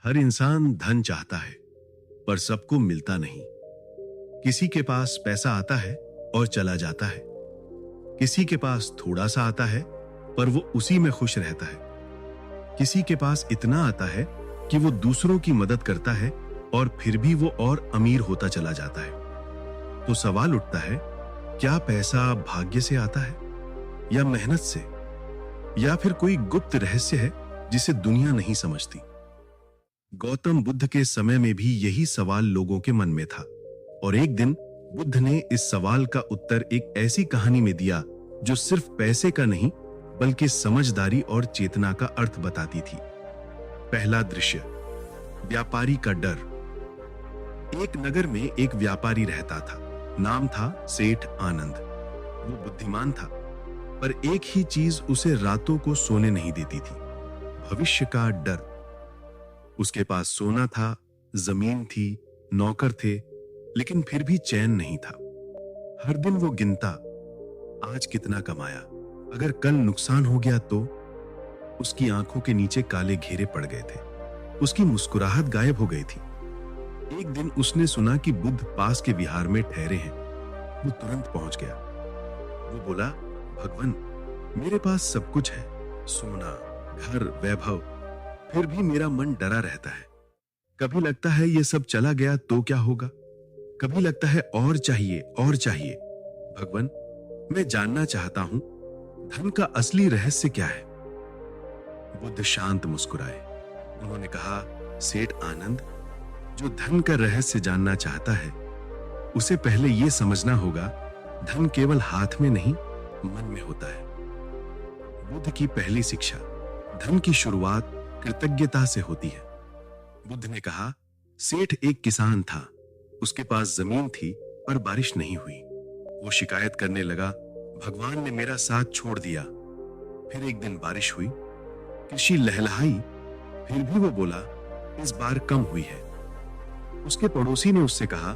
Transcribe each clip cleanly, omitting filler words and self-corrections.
हर इंसान धन चाहता है, पर सबको मिलता नहीं। किसी के पास पैसा आता है और चला जाता है, किसी के पास थोड़ा सा आता है पर वो उसी में खुश रहता है, किसी के पास इतना आता है कि वो दूसरों की मदद करता है और फिर भी वो और अमीर होता चला जाता है। तो सवाल उठता है, क्या पैसा भाग्य से आता है या मेहनत से, या फिर कोई गुप्त रहस्य है जिसे दुनिया नहीं समझती? गौतम बुद्ध के समय में भी यही सवाल लोगों के मन में था, और एक दिन बुद्ध ने इस सवाल का उत्तर एक ऐसी कहानी में दिया जो सिर्फ पैसे का नहीं बल्कि समझदारी और चेतना का अर्थ बताती थी। पहला दृश्य, व्यापारी का डर। एक नगर में एक व्यापारी रहता था, नाम था सेठ आनंद। वो बुद्धिमान था, पर एक ही चीज उसे रातों को सोने नहीं देती थी, भविष्य का डर। उसके पास सोना था, जमीन थी, नौकर थे, लेकिन फिर भी चैन नहीं था। हर दिन वो गिनता, आज कितना कमाया, अगर कल नुकसान हो गया तो। उसकी आंखों के नीचे काले घेरे पड़ गए थे, उसकी मुस्कुराहट गायब हो गई थी। एक दिन उसने सुना कि बुद्ध पास के विहार में ठहरे हैं। वो तुरंत पहुंच गया। वो बोला, भगवान, मेरे पास सब कुछ है, सोना, घर, वैभव, फिर भी मेरा मन डरा रहता है। कभी लगता है ये सब चला गया तो क्या होगा, कभी लगता है और चाहिए और चाहिए। भगवान, मैं जानना चाहता हूं, धन का असली रहस्य क्या है? बुद्ध शांत मुस्कुराए। उन्होंने कहा, सेठ आनंद, जो धन का रहस्य जानना चाहता है उसे पहले यह समझना होगा, धन केवल हाथ में नहीं, मन में होता है। बुद्ध की पहली शिक्षा, धन की शुरुआत कृतज्ञता से होती है। बुद्ध ने कहा, सेठ एक किसान था, उसके पास जमीन थी पर बारिश नहीं हुई। वो शिकायत करने लगा, भगवान ने मेरा साथ छोड़ दिया। फिर एक दिन बारिश हुई, कृषि लहलहाई, फिर भी वो बोला, इस बार कम हुई है। उसके पड़ोसी ने उससे कहा,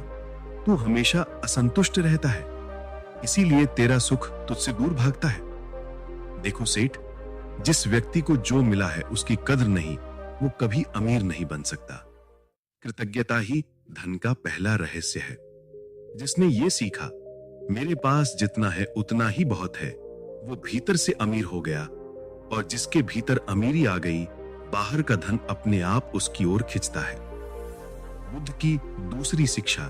तू हमेशा असंतुष्ट रहता है, इसीलिए तेरा सुख तुझसे दूर भागता है। देखो सेठ, जिस व्यक्ति को जो मिला है उसकी कद्र नहीं, वो कभी अमीर नहीं बन सकता। कृतज्ञता ही धन का पहला रहस्य है। जिसने ये सीखा, मेरे पास जितना है उतना ही बहुत है, वो भीतर से अमीर हो गया, और जिसके भीतर अमीरी आ गई, बाहर का धन अपने आप उसकी ओर खिंचता है। बुद्ध की दूसरी शिक्षा,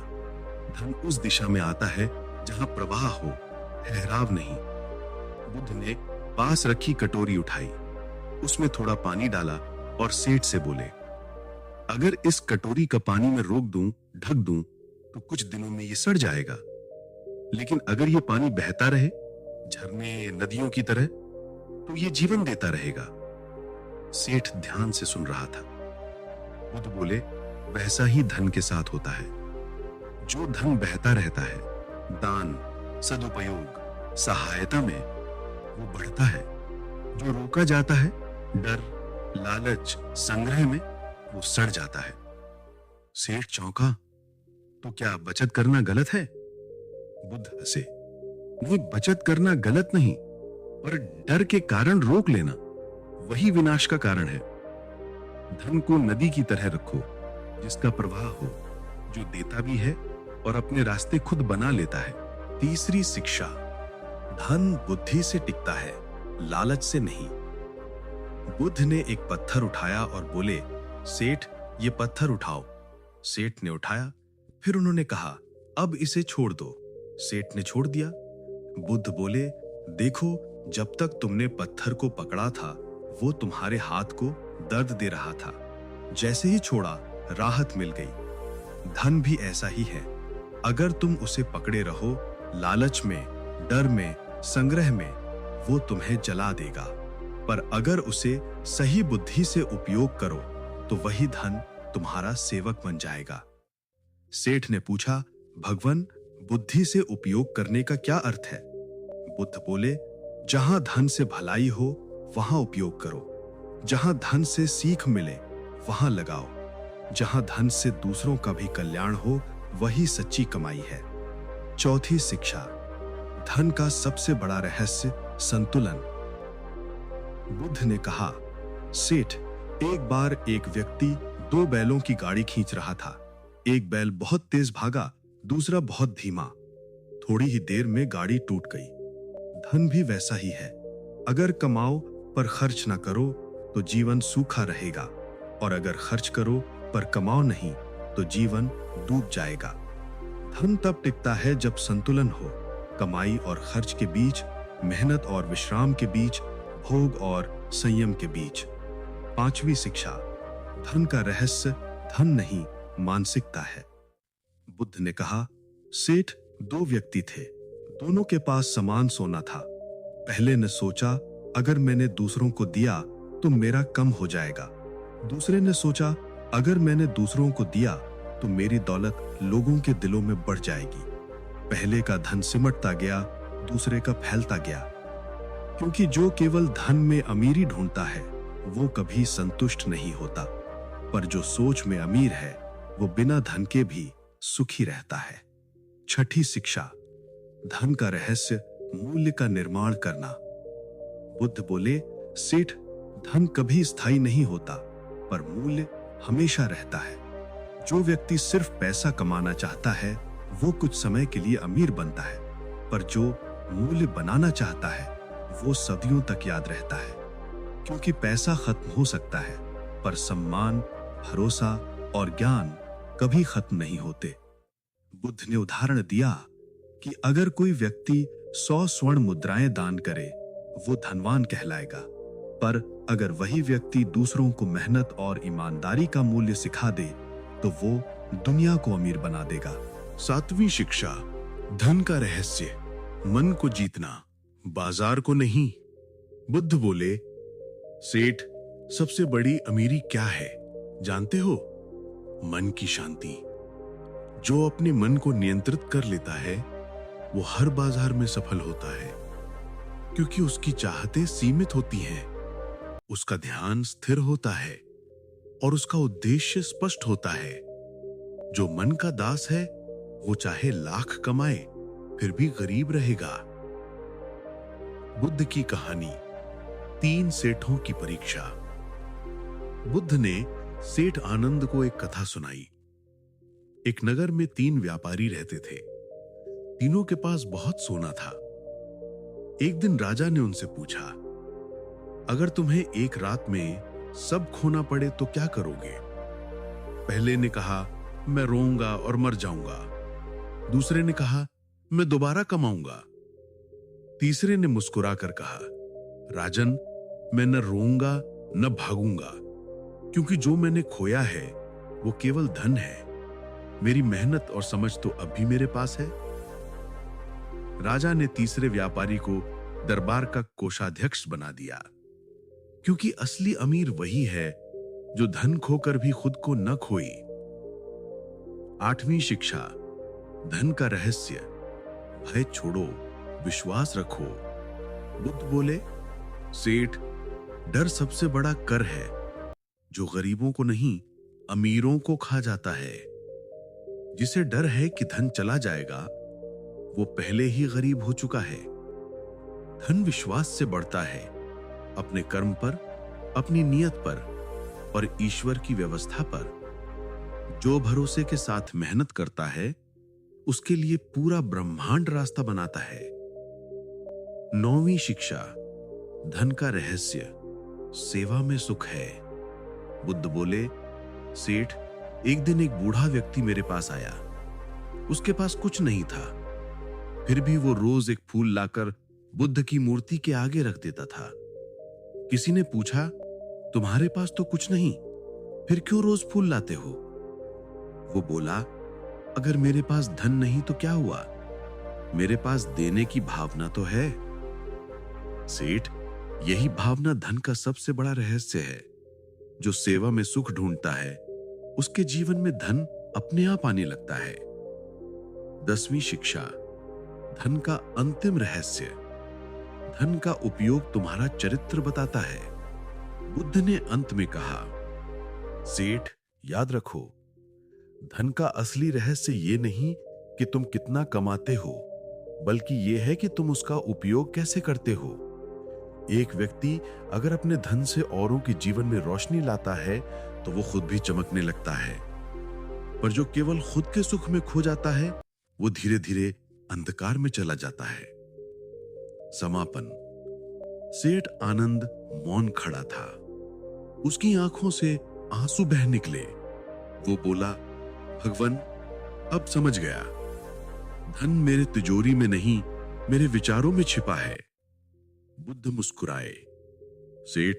धन उस दिशा में आता है जहां प्रवाह हो, ठहराव नहीं। बुद्ध ने पास रखी कटोरी उठाई, उसमें थोड़ा पानी डाला और सेठ से बोले, अगर इस कटोरी का पानी में रोक दूं, ढक दूं, तो कुछ दिनों में ये सड़ जाएगा, लेकिन अगर ये पानी बहता रहे, झरने, नदियों की तरह, तो ये जीवन देता रहेगा। सेठ ध्यान से सुन रहा था। बुद्ध बोले, वैसा ही धन के साथ होता है। जो धन बहता रहता है, दान, सदुपयोग, सहायता में, वो बढ़ता है। जो रोका जाता है, डर, लालच, संग्रह में, वो सड़ जाता है। सेठ चौंका, तो क्या बचत करना गलत है? बुद्ध हंसे, नहीं, बचत करना गलत नहीं, पर डर के कारण रोक लेना, वही विनाश का कारण है। धन को नदी की तरह रखो, जिसका प्रवाह हो, जो देता भी है और अपने रास्ते खुद बना लेता है। तीसरी शिक्षा, धन बुद्धि से टिकता है, लालच से नहीं। बुद्ध ने एक पत्थर उठाया और बोले, सेठ, ये पत्थर उठाओ। सेठ ने उठाया, फिर उन्होंने कहा, अब इसे छोड़ दो। सेठ ने छोड़ दिया। बुद्ध बोले, देखो, जब तक तुमने पत्थर को पकड़ा था, वो तुम्हारे हाथ को दर्द दे रहा था, जैसे ही छोड़ा, राहत मिल गई। धन भी ऐसा ही है, अगर तुम उसे पकड़े रहो, लालच में, डर में, संग्रह में, वो तुम्हें जला देगा, पर अगर उसे सही बुद्धि से उपयोग करो, तो वही धन तुम्हारा सेवक बन जाएगा। सेठ ने पूछा, भगवान, बुद्धि से उपयोग करने का क्या अर्थ है? बुद्ध बोले, जहां धन से भलाई हो, वहां उपयोग करो। जहां धन से सीख मिले, वहां लगाओ। जहां धन से दूसरों का भी कल्याण हो, वही सच्ची कमाई है। चौथी शिक्षा, धन का सबसे बड़ा रहस्य संतुलन। बुद्ध ने कहा, सेठ, एक बार एक व्यक्ति दो बैलों की गाड़ी खींच रहा था। एक बैल बहुत तेज भागा, दूसरा बहुत धीमा। थोड़ी ही देर में गाड़ी टूट गई। धन भी वैसा ही है। अगर कमाओ पर खर्च ना करो तो जीवन सूखा रहेगा, और अगर खर्च करो पर कमाओ नहीं तो जीवन डूब जाएगा। धन तब टिकता है जब संतुलन हो, कमाई और खर्च के बीच, मेहनत और विश्राम के बीच, भोग और संयम के बीच। पांचवी शिक्षा, धन का रहस्य धन नहीं मानसिकता है। बुद्ध ने कहा, सेठ दो व्यक्ति थे, दोनों के पास समान सोना था। पहले ने सोचा, अगर मैंने दूसरों को दिया तो मेरा कम हो जाएगा। दूसरे ने सोचा, अगर मैंने दूसरों को दिया तो मेरी दौलत लोगों के दिलों में बढ़ जाएगी। पहले का धन सिमटता गया, दूसरे का फैलता गया। क्योंकि जो केवल धन में अमीरी ढूंढता है वो कभी संतुष्ट नहीं होता, पर जो सोच में अमीर है वो बिना धन के भी सुखी रहता है। छठी शिक्षा, धन का रहस्य मूल्य का निर्माण करना। बुद्ध बोले, सेठ धन कभी स्थायी नहीं होता, पर मूल्य हमेशा रहता है। जो व्यक्ति सिर्फ पैसा कमाना चाहता है वो कुछ समय के लिए अमीर बनता है, पर जो मूल्य बनाना चाहता है वो सदियों तक याद रहता है। क्योंकि पैसा खत्म हो सकता है, पर सम्मान, भरोसा और ज्ञान कभी खत्म नहीं होते। बुद्ध ने उदाहरण दिया कि अगर कोई व्यक्ति 100 स्वर्ण मुद्राएं दान करे वो धनवान कहलाएगा, पर अगर वही व्यक्ति दूसरों को मेहनत और ईमानदारी का मूल्य सिखा दे तो वो दुनिया को अमीर बना देगा। सातवीं शिक्षा, धन का रहस्य मन को जीतना, बाजार को नहीं। बुद्ध बोले, सेठ सबसे बड़ी अमीरी क्या है जानते हो? मन की शांति। जो अपने मन को नियंत्रित कर लेता है वो हर बाजार में सफल होता है, क्योंकि उसकी चाहतें सीमित होती हैं, उसका ध्यान स्थिर होता है और उसका उद्देश्य स्पष्ट होता है। जो मन का दास है वो चाहे लाख कमाए फिर भी गरीब रहेगा। बुद्ध की कहानी, 3 सेठों की परीक्षा। बुद्ध ने सेठ आनंद को एक कथा सुनाई। एक नगर में 3 व्यापारी रहते थे। तीनों के पास बहुत सोना था। एक दिन राजा ने उनसे पूछा, अगर तुम्हें एक रात में सब खोना पड़े तो क्या करोगे? पहले ने कहा, मैं रोऊंगा और मर जाऊंगा। दूसरे ने कहा, मैं दोबारा कमाऊंगा। तीसरे ने मुस्कुराकर कहा, राजन, मैं न रोऊंगा न भागूंगा, क्योंकि जो मैंने खोया है वो केवल धन है। मेरी मेहनत और समझ तो अब भी मेरे पास है। राजा ने तीसरे व्यापारी को दरबार का कोषाध्यक्ष बना दिया, क्योंकि असली अमीर वही है जो धन खोकर भी खुद को न खोए। 8वीं शिक्षा, धन का रहस्य भय छोड़ो, विश्वास रखो। बुद्ध बोले, सेठ डर सबसे बड़ा कर है जो गरीबों को नहीं अमीरों को खा जाता है। जिसे डर है कि धन चला जाएगा वो पहले ही गरीब हो चुका है। धन विश्वास से बढ़ता है, अपने कर्म पर, अपनी नियत पर और ईश्वर की व्यवस्था पर। जो भरोसे के साथ मेहनत करता है उसके लिए पूरा ब्रह्मांड रास्ता बनाता है। 9वीं शिक्षा, धन का रहस्य सेवा में सुख है। बुद्ध बोले, सेठ एक दिन एक बूढ़ा व्यक्ति मेरे पास आया। उसके पास कुछ नहीं था, फिर भी वो रोज एक फूल लाकर बुद्ध की मूर्ति के आगे रख देता था। किसी ने पूछा, तुम्हारे पास तो कुछ नहीं, फिर क्यों रोज फूल लाते हो? वो बोला, अगर मेरे पास धन नहीं तो क्या हुआ, मेरे पास देने की भावना तो है। सेठ, यही भावना धन का सबसे बड़ा रहस्य है। जो सेवा में सुख ढूंढता है उसके जीवन में धन अपने आप आने लगता है। 10वीं शिक्षा, धन का अंतिम रहस्य। धन का उपयोग तुम्हारा चरित्र बताता है। बुद्ध ने अंत में कहा, सेठ याद रखो, धन का असली रहस्य ये नहीं कि तुम कितना कमाते हो, बल्कि यह है कि तुम उसका उपयोग कैसे करते हो। एक व्यक्ति अगर अपने धन से औरों के जीवन में रोशनी लाता है तो वो खुद भी चमकने लगता है, पर जो केवल खुद के सुख में खो जाता है वो धीरे धीरे अंधकार में चला जाता है। समापन। सेठ आनंद मौन खड़ा था। उसकी आंखों से आंसू बह निकले। वो बोला, भगवान, अब समझ गया। धन मेरे तिजोरी में नहीं, मेरे विचारों में छिपा है। बुद्ध मुस्कुराए। सेठ,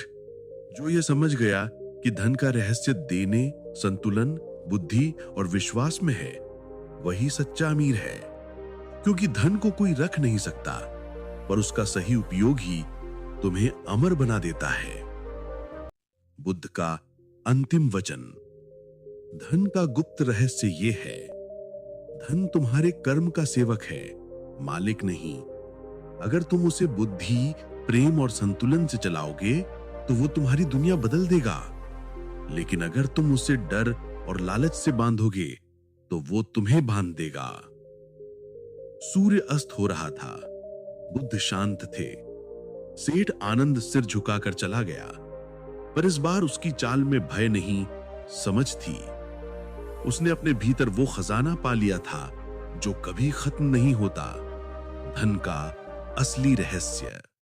जो ये समझ गया कि धन का रहस्य देने, संतुलन, बुद्धि और विश्वास में है, वही सच्चा अमीर है। क्योंकि धन को कोई रख नहीं सकता, पर उसका सही उपयोग ही तुम्हें अमर बना देता है। बुद्ध का अंतिम वचन। धन का गुप्त रहस्य ये है, धन तुम्हारे कर्म का सेवक है, मालिक नहीं। अगर तुम उसे बुद्धि, प्रेम और संतुलन से चलाओगे तो वो तुम्हारी दुनिया बदल देगा। लेकिन अगर तुम उसे डर और लालच से बांधोगे तो वो तुम्हें बांध देगा। सूर्य अस्त हो रहा था। बुद्ध शांत थे। सेठ आनंद सिर झुकाकर चला गया, पर इस बार उसकी चाल में भय नहीं, समझ थी। उसने अपने भीतर वो खजाना पा लिया था जो कभी खत्म नहीं होता, धन का असली रहस्य।